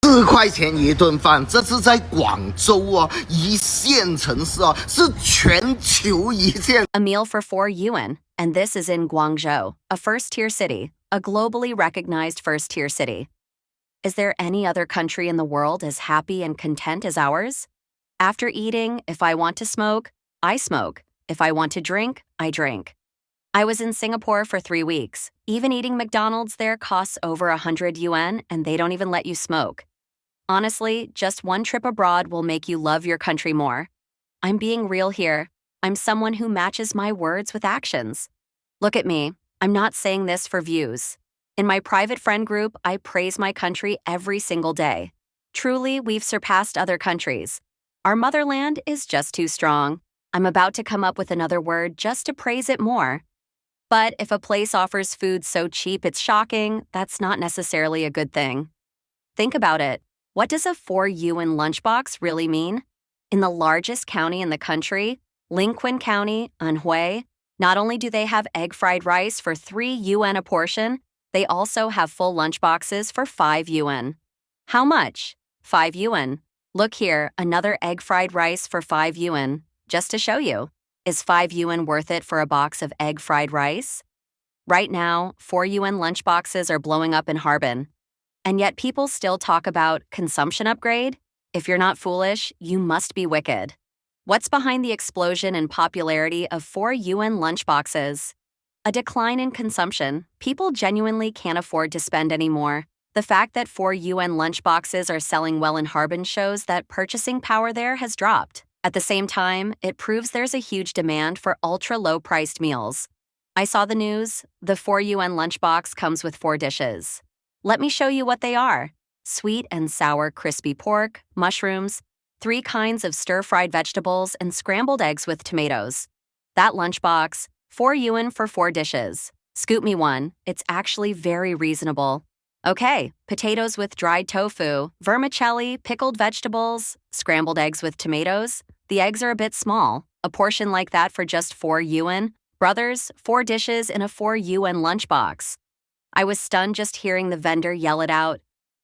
4块钱一顿饭，这是在广州哦，一线城市哦，是全球一线。A meal for 4 Yuan, and this is in Guangzhou, a first-tier city, a globally recognized first-tier city. Is there any other country in the world as happy and content as ours? After eating, if I want to smoke, I smoke. If I want to drink, I drink. I was in Singapore for 3 weeks. Even eating McDonald's there costs over 100 yuan, and they don't even let you smoke. Honestly, just one trip abroad will make you love your country more. I'm being real here. I'm someone who matches my words with actions. Look at me. I'm not saying this for views. In my private friend group, I praise my country every single day. Truly, we've surpassed other countries. Our motherland is just too strong. I'm about to come up with another word just to praise it more. But if a place offers food so cheap it's shocking, that's not necessarily a good thing. Think about it. What does a 4 yuan lunchbox really mean? In the largest county in the country, Linquan County, Anhui, not only do they have egg fried rice for 3 yuan a portion, they also have full lunchboxes for 5 yuan. How much? 5 yuan. Look here, another egg fried rice for 5 yuan. Just to show you. Is 5 yuan worth it for a box of egg fried rice? Right now, 4 yuan lunchboxes are blowing up in Harbin. And yet people still talk about consumption upgrade? If you're not foolish, you must be wicked. What's behind the explosion in popularity of 4 yuan lunchboxes? A decline in consumption. People genuinely can't afford to spend anymore. The fact that 4 yuan lunchboxes are selling well in Harbin shows that purchasing power there has dropped. At the same time, it proves there's a huge demand for ultra-low-priced meals. I saw the news. The 4 yuan lunchbox comes with 4 dishes. Let me show you what they are. Sweet and sour crispy pork, mushrooms, 3 kinds of stir-fried vegetables, and scrambled eggs with tomatoes. That lunchbox, 4 yuan for 4 dishes. Scoop me one. It's actually very reasonable. Okay, potatoes with dried tofu, vermicelli, pickled vegetables, scrambled eggs with tomatoes. The eggs are a bit small. A portion like that for just 4 yuan. Brothers, 4 dishes in a 4 yuan lunchbox. I was stunned just hearing the vendor yell it out.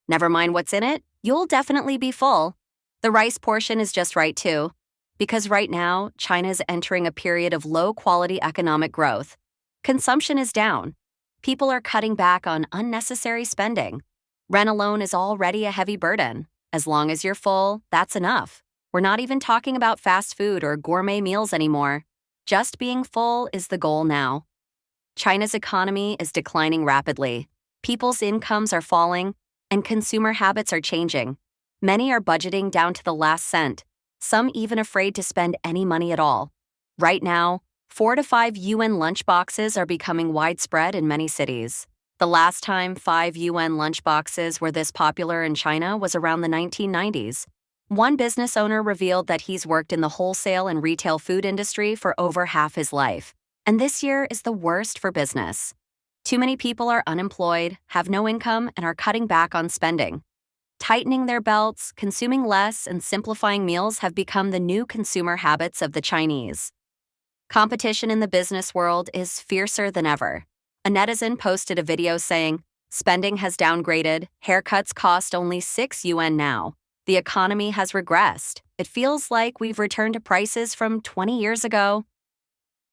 Never mind what's in it, you'll definitely be full. The rice portion is just right too. Because right now, China is entering a period of low-quality economic growth. Consumption is down. People are cutting back on unnecessary spending. Rent alone is already a heavy burden. As long as you're full, that's enough. We're not even talking about fast food or gourmet meals anymore. Just being full is the goal now. China's economy is declining rapidly. People's incomes are falling, and consumer habits are changing. Many are budgeting down to the last cent, some even afraid to spend any money at all. Right now, 4 to 5 yuan lunchboxes are becoming widespread in many cities. The last time 5 yuan lunchboxes were this popular in China was around the 1990s. One business owner revealed that he's worked in the wholesale and retail food industry for over half his life. And this year is the worst for business. Too many people are unemployed, have no income, and are cutting back on spending. Tightening their belts, consuming less, and simplifying meals have become the new consumer habits of the Chinese. Competition in the business world is fiercer than ever. A netizen posted a video saying, "Spending has downgraded, haircuts cost only 6 yuan now. The economy has regressed. It feels like we've returned to prices from 20 years ago."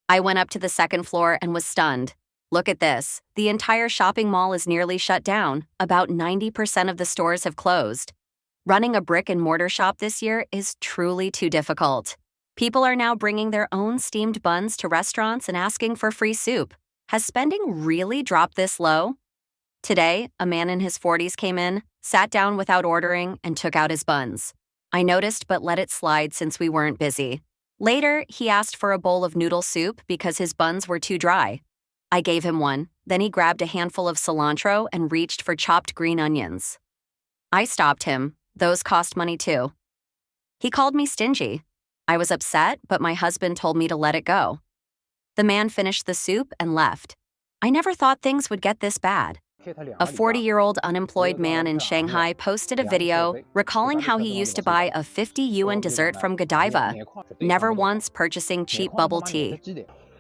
I went up to the second floor and was stunned. Look at this. The entire shopping mall is nearly shut down. About 90% of the stores have closed. Running a brick-and-mortar shop this year is truly too difficult. People are now bringing their own steamed buns to restaurants and asking for free soup. Has spending really dropped this low? Today, a man in his 40s came in, sat down without ordering, and took out his buns. I noticed but let it slide since we weren't busy. Later, he asked for a bowl of noodle soup because his buns were too dry. I gave him one. Then he grabbed a handful of cilantro and reached for chopped green onions. I stopped him. Those cost money too. He called me stingy. I was upset, but my husband told me to let it go. The man finished the soup and left. I never thought things would get this bad. A 40-year-old unemployed man in Shanghai posted a video recalling how he used to buy a 50 yuan dessert from Godiva, never once purchasing cheap bubble tea.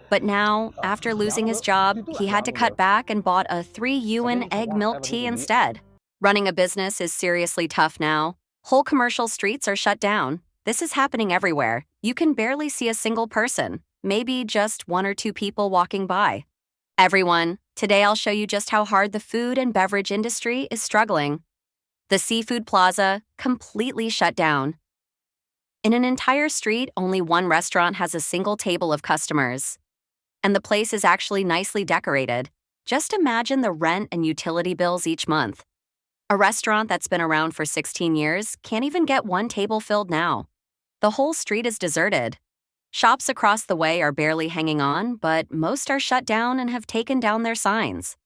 But now, after losing his job, he had to cut back and bought a 3 yuan egg milk tea instead. Running a business is seriously tough now. Whole commercial streets are shut down. This is happening everywhere. You can barely see a single person, maybe just one or two people walking by. Everyone, today I'll show you just how hard the food and beverage industry is struggling. The seafood plaza, completely shut down. In an entire street, only one restaurant has a single table of customers. And the place is actually nicely decorated. Just imagine the rent and utility bills each month. A restaurant that's been around for 16 years can't even get one table filled now. The whole street is deserted. Shops across the way are barely hanging on, but most are shut down and have taken down their signs.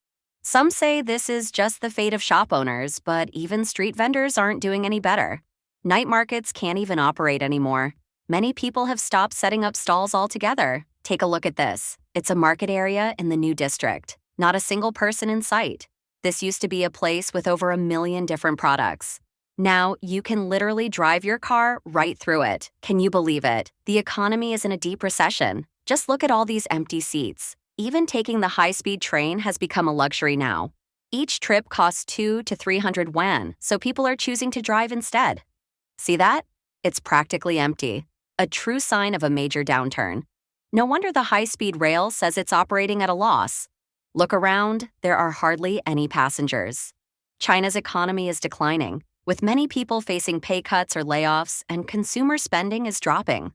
Some say this is just the fate of shop owners, but even street vendors aren't doing any better. Night markets can't even operate anymore. Many people have stopped setting up stalls altogether. Take a look at this. It's a market area in the new district. Not a single person in sight. This used to be a place with over 1 million different products. Now, you can literally drive your car right through it. Can you believe it? The economy is in a deep recession. Just look at all these empty seats. Even taking the high-speed train has become a luxury now. Each trip costs 200 to 300 yuan, so people are choosing to drive instead. See that? It's practically empty. A true sign of a major downturn. No wonder the high-speed rail says it's operating at a loss. Look around, there are hardly any passengers. China's economy is declining, with many people facing pay cuts or layoffs, and consumer spending is dropping.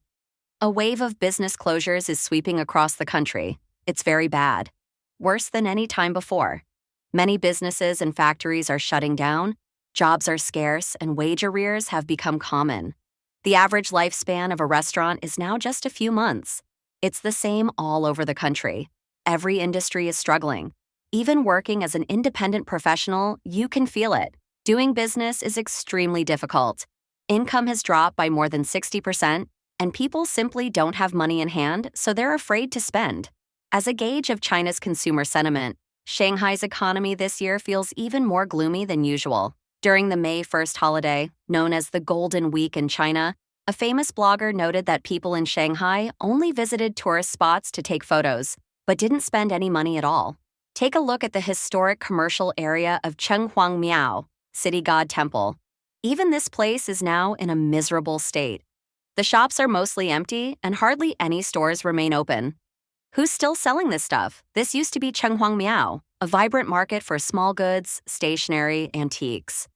A wave of business closures is sweeping across the country. It's very bad. Worse than any time before. Many businesses and factories are shutting down, jobs are scarce, and wage arrears have become common. The average lifespan of a restaurant is now just a few months. It's the same all over the country. Every industry is struggling. Even working as an independent professional, you can feel it. Doing business is extremely difficult. Income has dropped by more than 60%, and people simply don't have money in hand, so they're afraid to spend. As a gauge of China's consumer sentiment, Shanghai's economy this year feels even more gloomy than usual. During the May 1st holiday, known as the Golden Week in China, a famous blogger noted that people in Shanghai only visited tourist spots to take photos, but didn't spend any money at all. Take a look at the historic commercial area of Chenghuangmiao, City God Temple. Even this place is now in a miserable state. The shops are mostly empty and hardly any stores remain open. Who's still selling this stuff? This used to be Chenghuangmiao, a vibrant market for small goods, stationery, antiques.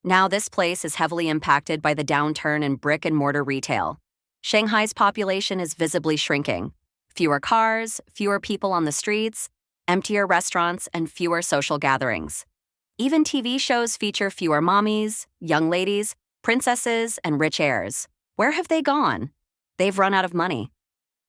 Now this place is heavily impacted by the downturn in brick-and-mortar retail. Shanghai's population is visibly shrinking. Fewer cars, fewer people on the streets, emptier restaurants, and fewer social gatherings. Even TV shows feature fewer mommies, young ladies, princesses, and rich heirs. Where have they gone? They've run out of money.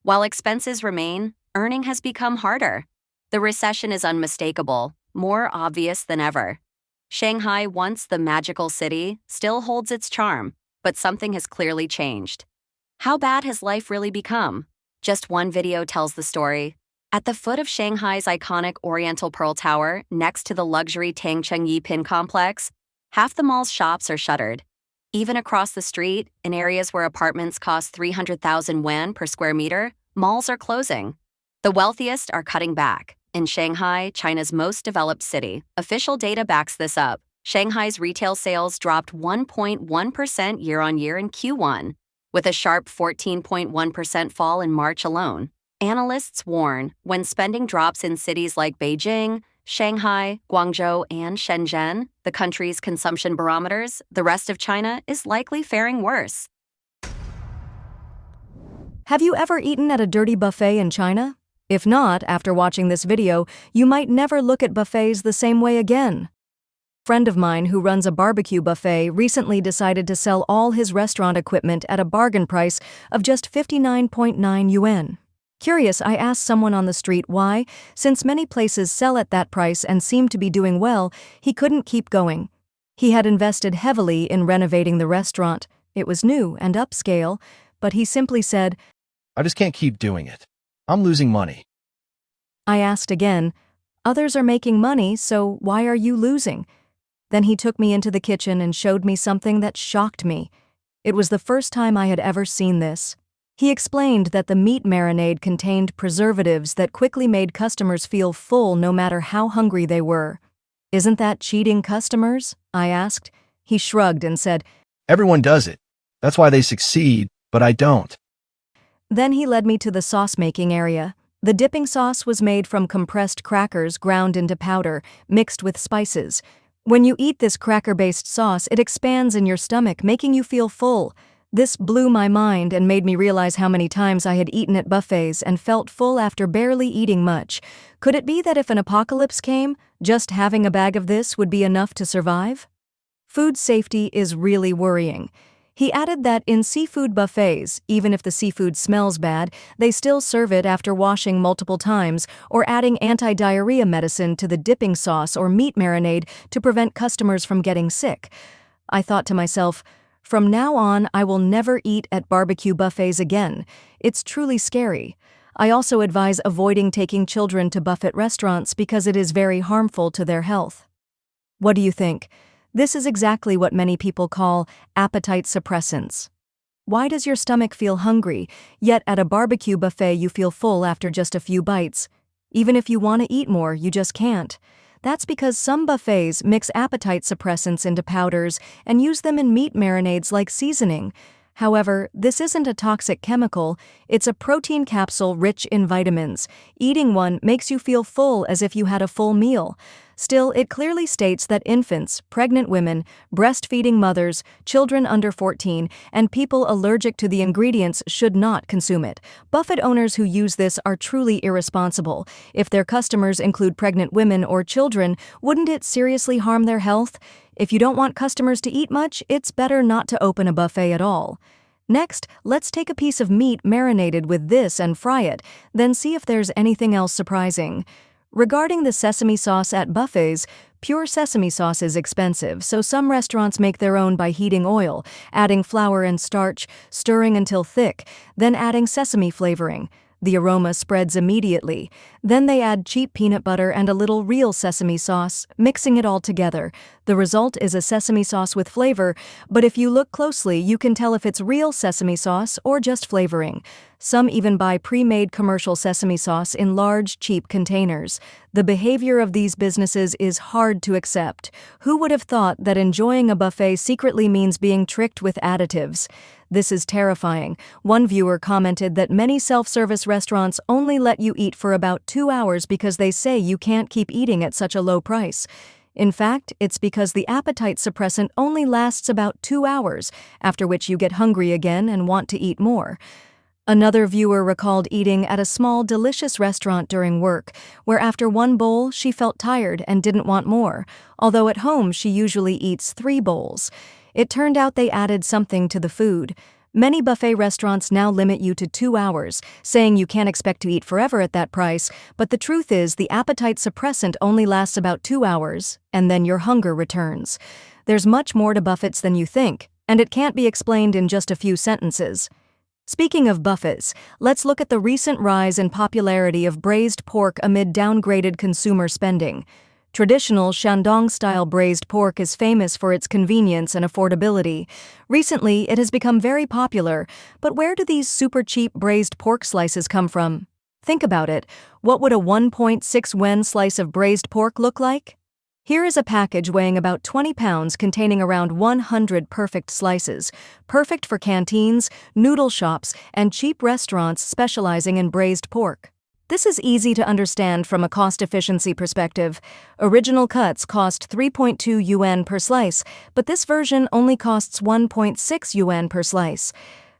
While expenses remain, earning has become harder. The recession is unmistakable, more obvious than ever. Shanghai, once the magical city, still holds its charm, but something has clearly changed. How bad has life really become? Just one video tells the story. At the foot of Shanghai's iconic Oriental Pearl Tower, next to the luxury Tangcheng Yipin complex, half the mall's shops are shuttered. Even across the street, in areas where apartments cost 300,000 yuan per square meter, malls are closing. The wealthiest are cutting back. In Shanghai, China's most developed city, official data backs this up. Shanghai's retail sales dropped 1.1% year-on-year in Q1, with a sharp 14.1% fall in March alone. Analysts warn when spending drops in cities like Beijing, Shanghai, Guangzhou, and Shenzhen, the country's consumption barometers, the rest of China is likely faring worse. Have you ever eaten at a dirty buffet in China? If not, after watching this video, you might never look at buffets the same way again. A friend of mine who runs a barbecue buffet recently decided to sell all his restaurant equipment at a bargain price of just 59.9 yuan. Curious, I asked someone on the street why, since many places sell at that price and seem to be doing well, he couldn't keep going. He had invested heavily in renovating the restaurant. It was new and upscale, but he simply said, "I just can't keep doing it. I'm losing money." I asked again, "Others are making money, so why are you losing?" Then he took me into the kitchen and showed me something that shocked me. It was the first time I had ever seen this. He explained that the meat marinade contained preservatives that quickly made customers feel full no matter how hungry they were. Isn't that cheating customers? I asked. He shrugged and said, Everyone does it. That's why they succeed, but I don't. Then he led me to the sauce-making area. The dipping sauce was made from compressed crackers ground into powder, mixed with spices. When you eat this cracker-based sauce, it expands in your stomach, making you feel full. This blew my mind and made me realize how many times I had eaten at buffets and felt full after barely eating much. Could it be that if an apocalypse came, just having a bag of this would be enough to survive? Food safety is really worrying. He added that in seafood buffets, even if the seafood smells bad, they still serve it after washing multiple times or adding anti-diarrhea medicine to the dipping sauce or meat marinade to prevent customers from getting sick. I thought to myself, from now on, I will never eat at barbecue buffets again. It's truly scary. I also advise avoiding taking children to buffet restaurants because it is very harmful to their health. What do you think? This is exactly what many people call appetite suppressants. Why does your stomach feel hungry, yet at a barbecue buffet you feel full after just a few bites? Even if you want to eat more, you just can't. That's because some buffets mix appetite suppressants into powders and use them in meat marinades like seasoning. However, this isn't a toxic chemical, it's a protein capsule rich in vitamins. Eating one makes you feel full as if you had a full meal. Still, it clearly states that infants, pregnant women, breastfeeding mothers, children under 14, and people allergic to the ingredients should not consume it. Buffet owners who use this are truly irresponsible. If their customers include pregnant women or children, wouldn't it seriously harm their health? If you don't want customers to eat much, it's better not to open a buffet at all. Next, let's take a piece of meat marinated with this and fry it, then see if there's anything else surprising. Regarding the sesame sauce at buffets, pure sesame sauce is expensive, so some restaurants make their own by heating oil, adding flour and starch, stirring until thick, then adding sesame flavoring. The aroma spreads immediately. Then they add cheap peanut butter and a little real sesame sauce, mixing it all together. The result is a sesame sauce with flavor, but if you look closely, you can tell if it's real sesame sauce or just flavoring. Some even buy pre-made commercial sesame sauce in large, cheap containers. The behavior of these businesses is hard to accept. Who would have thought that enjoying a buffet secretly means being tricked with additives? This is terrifying. One viewer commented that many self-service restaurants only let you eat for about 2 hours because they say you can't keep eating at such a low price. In fact, it's because the appetite suppressant only lasts about 2 hours, after which you get hungry again and want to eat more. Another viewer recalled eating at a small, delicious restaurant during work, where after one bowl she felt tired and didn't want more, although at home she usually eats 3 bowls. It turned out they added something to the food. Many buffet restaurants now limit you to 2 hours, saying you can't expect to eat forever at that price, but the truth is the appetite suppressant only lasts about 2 hours, and then your hunger returns. There's much more to buffets than you think, and it can't be explained in just a few sentences. Speaking of buffets, let's look at the recent rise in popularity of braised pork amid downgraded consumer spending. Traditional Shandong-style braised pork is famous for its convenience and affordability. Recently, it has become very popular, but where do these super cheap braised pork slices come from? Think about it. What would a 1.6 yuan slice of braised pork look like? Here is a package weighing about 20 pounds containing around 100 perfect slices, perfect for canteens, noodle shops, and cheap restaurants specializing in braised pork. This is easy to understand from a cost-efficiency perspective. Original cuts cost 3.2 yuan per slice, but this version only costs 1.6 yuan per slice.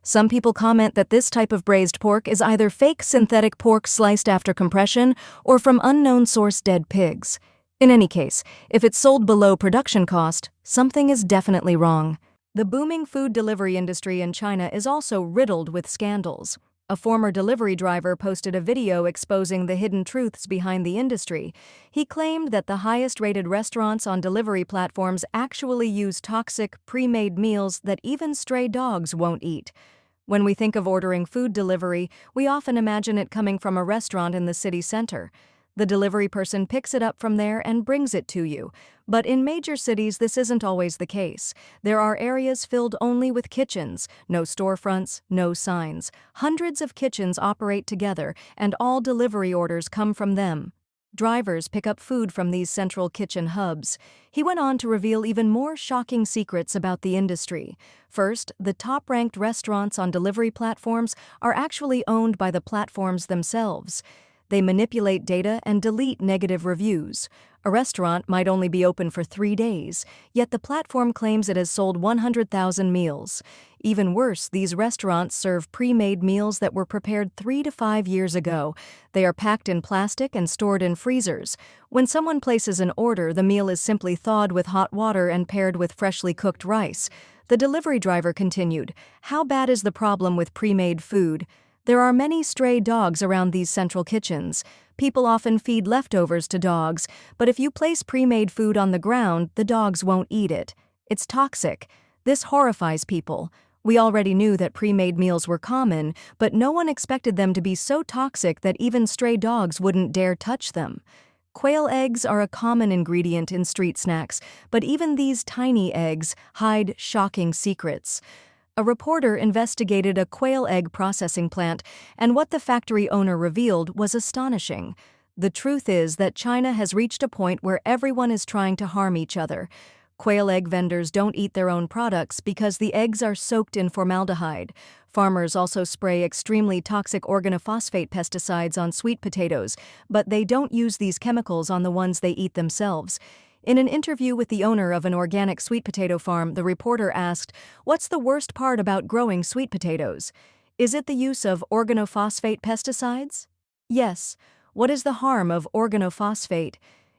Some people comment that this type of braised pork is either fake synthetic pork sliced after compression or from unknown source dead pigs. In any case, if it's sold below production cost, something is definitely wrong. The booming food delivery industry in China is also riddled with scandals. A former delivery driver posted a video exposing the hidden truths behind the industry. He claimed that the highest-rated restaurants on delivery platforms actually use toxic, pre-made meals that even stray dogs won't eat. When we think of ordering food delivery, we often imagine it coming from a restaurant in the city center. The delivery person picks it up from there and brings it to you. But in major cities, this isn't always the case. There are areas filled only with kitchens, no storefronts, no signs. Hundreds of kitchens operate together, and all delivery orders come from them. drivers pick up food from these central kitchen hubs. He went on to reveal even more shocking secrets about the industry. First, the top-ranked restaurants on delivery platforms are actually owned by the platforms themselves. They manipulate data and delete negative reviews. A restaurant might only be open for 3 days, yet the platform claims it has sold 100,000 meals. Even worse, these restaurants serve pre-made meals that were prepared 3 to 5 years ago. They are packed in plastic and stored in freezers. When someone places an order, the meal is simply thawed with hot water and paired with freshly cooked rice. The delivery driver continued, "How bad is the problem with pre-made food? There are many stray dogs around these central kitchens. People often feed leftovers to dogs, but if you place pre-made food on the ground, the dogs won't eat it. It's toxic. This horrifies people. We already knew that pre-made meals were common, but no one expected them to be so toxic that even stray dogs wouldn't dare touch them." Quail eggs are a common ingredient in street snacks, but even these tiny eggs hide shocking secrets. A reporter investigated a quail egg processing plant, and what the factory owner revealed was astonishing. The truth is that China has reached a point where everyone is trying to harm each other. Quail egg vendors don't eat their own products because the eggs are soaked in formaldehyde. Farmers also spray extremely toxic organophosphate pesticides on sweet potatoes, but they don't use these chemicals on the ones they eat themselves. In an interview with the owner of an organic sweet potato farm, the reporter asked, "What's the worst part about growing sweet potatoes? Is it the use of organophosphate pesticides?" "Yes. What is the harm of organophosphate?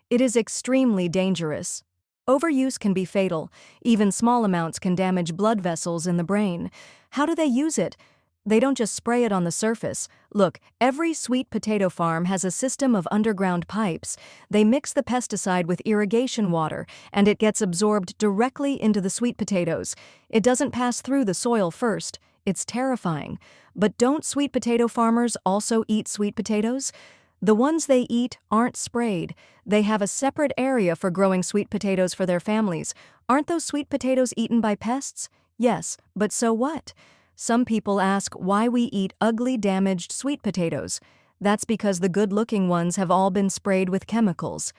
It is extremely dangerous. Overuse can be fatal. Even small amounts can damage blood vessels in the brain. How do they use it? They don't just spray it on the surface. Look, every sweet potato farm has a system of underground pipes. They mix the pesticide with irrigation water, and it gets absorbed directly into the sweet potatoes. It doesn't pass through the soil first. It's terrifying. But don't sweet potato farmers also eat sweet potatoes? The ones they eat aren't sprayed. They have a separate area for growing sweet potatoes for their families. Aren't those sweet potatoes eaten by pests? Yes, but so what? Some people ask why we eat ugly, damaged sweet potatoes. That's because the good-looking ones have all been sprayed with chemicals.